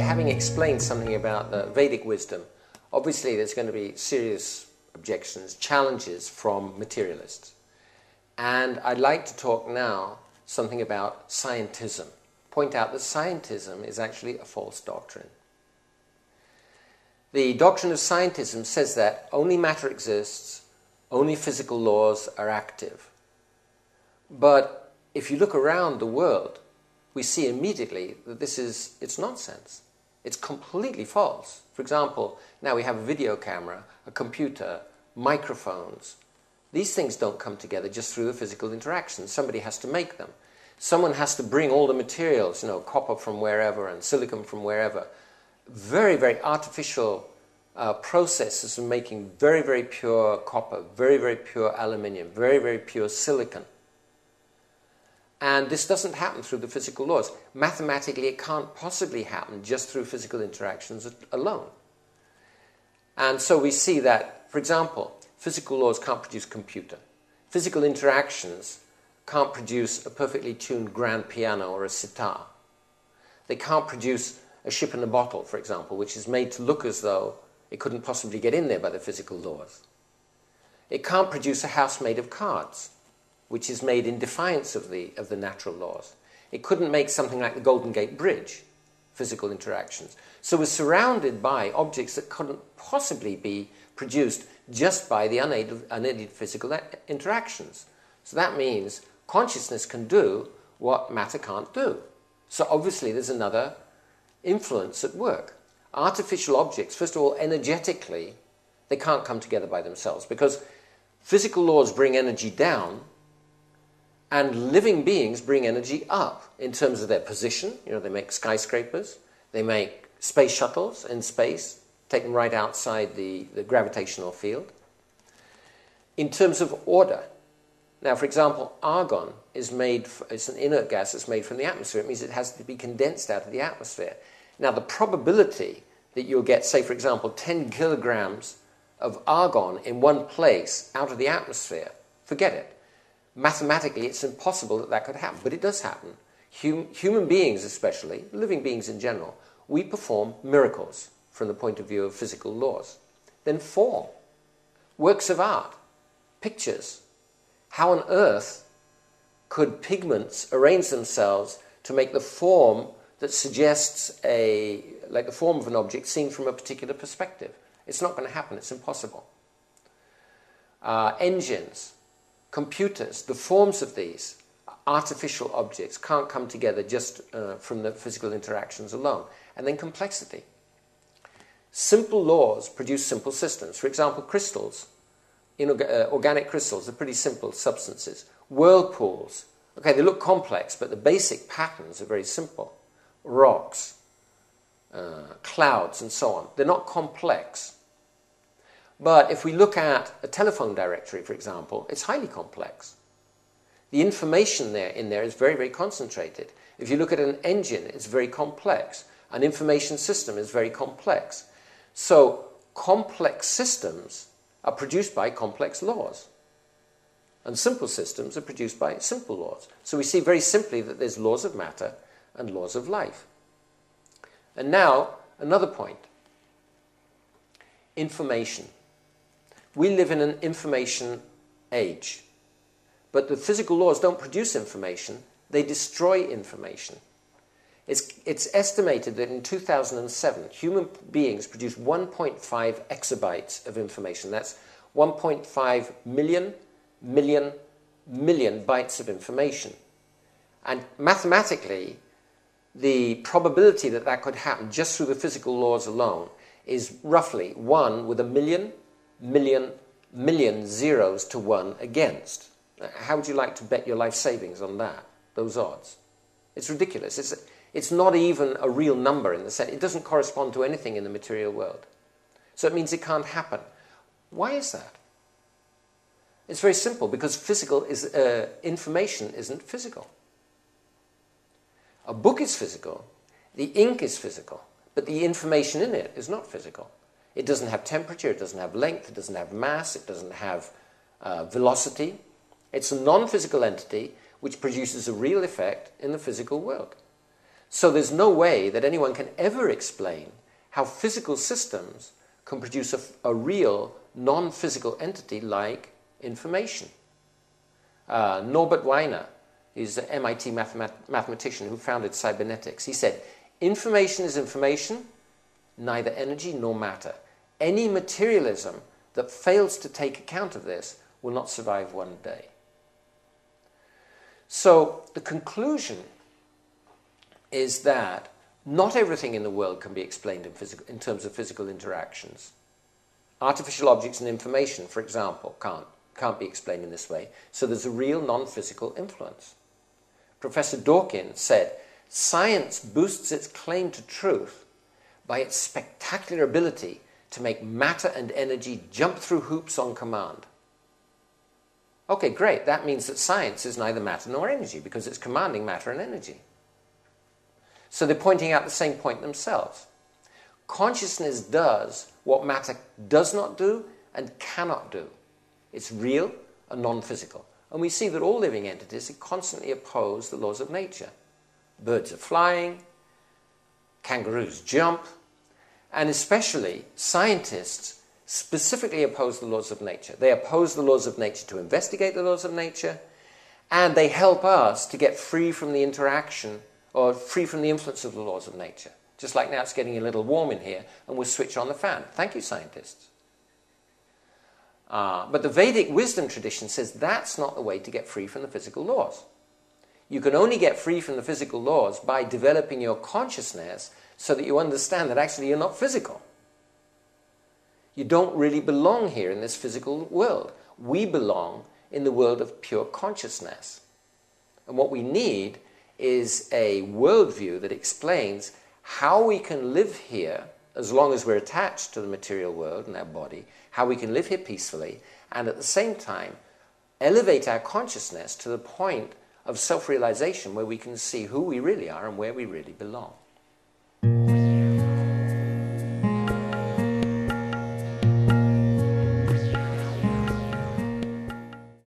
having explained something about the Vedic wisdom, obviously there's going to be serious objections, challenges from materialists. And I'd like to talk now something about scientism. Point out that scientism is actually a false doctrine. The doctrine of scientism says that only matter exists, only physical laws are active. But if you look around the world, we see immediately that it's nonsense. It's completely false. For example, now we have a video camera, a computer, microphones. These things don't come together just through the physical interaction. Somebody has to make them. Someone has to bring all the materials, copper from wherever and silicon from wherever. Very, very artificial processes of making very, very pure copper, very, very pure aluminium, very, very pure silicon. And this doesn't happen through the physical laws. Mathematically, it can't possibly happen just through physical interactions alone. And so we see that, for example, physical laws can't produce computer. Physical interactions can't produce a perfectly tuned grand piano or a sitar. They can't produce a ship in a bottle, for example, which is made to look as though it couldn't possibly get in there by the physical laws. It can't produce a house made of cards, which is made in defiance of the natural laws. It couldn't make something like the Golden Gate Bridge, physical interactions. So we're surrounded by objects that couldn't possibly be produced just by the unaided physical interactions. So that means consciousness can do what matter can't do. So obviously there's another influence at work. Artificial objects, first of all, energetically, they can't come together by themselves because physical laws bring energy down and living beings bring energy up in terms of their position. They make skyscrapers, they make space shuttles in space, take them right outside the gravitational field. In terms of order, now, for example, argon it's an inert gas that's made from the atmosphere. It means it has to be condensed out of the atmosphere. Now, the probability that you'll get, say, for example, 10 kilograms of argon in one place out of the atmosphere, forget it. Mathematically, it's impossible that could happen, but it does happen. Human beings especially, living beings in general, we perform miracles from the point of view of physical laws. Then form, works of art, pictures. How on earth could pigments arrange themselves to make the form that suggests like the form of an object seen from a particular perspective? It's not going to happen, it's impossible. Engines, computers, the forms of these artificial objects can't come together just from the physical interactions alone. And then complexity. Simple laws produce simple systems. For example, crystals, organic crystals are pretty simple substances. Whirlpools, okay, they look complex, but the basic patterns are very simple. Rocks, clouds, and so on. They're not complex. But if we look at a telephone directory, for example, it's highly complex. The information in there is very, very concentrated. If you look at an engine, it's very complex. An information system is very complex. So complex systems are produced by complex laws. And simple systems are produced by simple laws. So we see very simply that there's laws of matter and laws of life. And now, another point. Information. We live in an information age. But the physical laws don't produce information, they destroy information. It's estimated that in 2007, human beings produced 1.5 exabytes of information. That's 1.5 million bytes of information. And mathematically, the probability that that could happen just through the physical laws alone is roughly 1 with a million zeros to 1 against. How would you like to bet your life savings on that, those odds? It's ridiculous. It's not even a real number in the sense. It doesn't correspond to anything in the material world. So it means it can't happen. Why is that? It's very simple, because information isn't physical. A book is physical, the ink is physical, but the information in it is not physical. It doesn't have temperature, it doesn't have length, it doesn't have mass, it doesn't have velocity. It's a non-physical entity which produces a real effect in the physical world. So there's no way that anyone can ever explain how physical systems can produce a real non-physical entity like information. Norbert Wiener is an MIT mathematician who founded cybernetics. He said, information is information, neither energy nor matter. Any materialism that fails to take account of this will not survive one day. So the conclusion is that not everything in the world can be explained in terms of physical interactions. Artificial objects and information, for example, can't be explained in this way. So there's a real non-physical influence. Professor Dawkins said, science boosts its claim to truth by its spectacular ability to make matter and energy jump through hoops on command. Okay, great. That means that science is neither matter nor energy because it's commanding matter and energy. So they're pointing out the same point themselves. Consciousness does what matter does not do and cannot do. It's real and non-physical. And we see that all living entities constantly oppose the laws of nature. Birds are flying, kangaroos jump, and especially scientists specifically oppose the laws of nature. They oppose the laws of nature to investigate the laws of nature, and they help us to get free from the interaction or free from the influence of the laws of nature. Just like now it's getting a little warm in here, and we'll switch on the fan. Thank you, scientists. But the Vedic wisdom tradition says that's not the way to get free from the physical laws. You can only get free from the physical laws by developing your consciousness so that you understand that actually you're not physical. You don't really belong here in this physical world. We belong in the world of pure consciousness. And what we need is a worldview that explains how we can live here as long as we're attached to the material world and our body, how we can live here peacefully, and at the same time elevate our consciousness to the point of self-realization where we can see who we really are and where we really belong.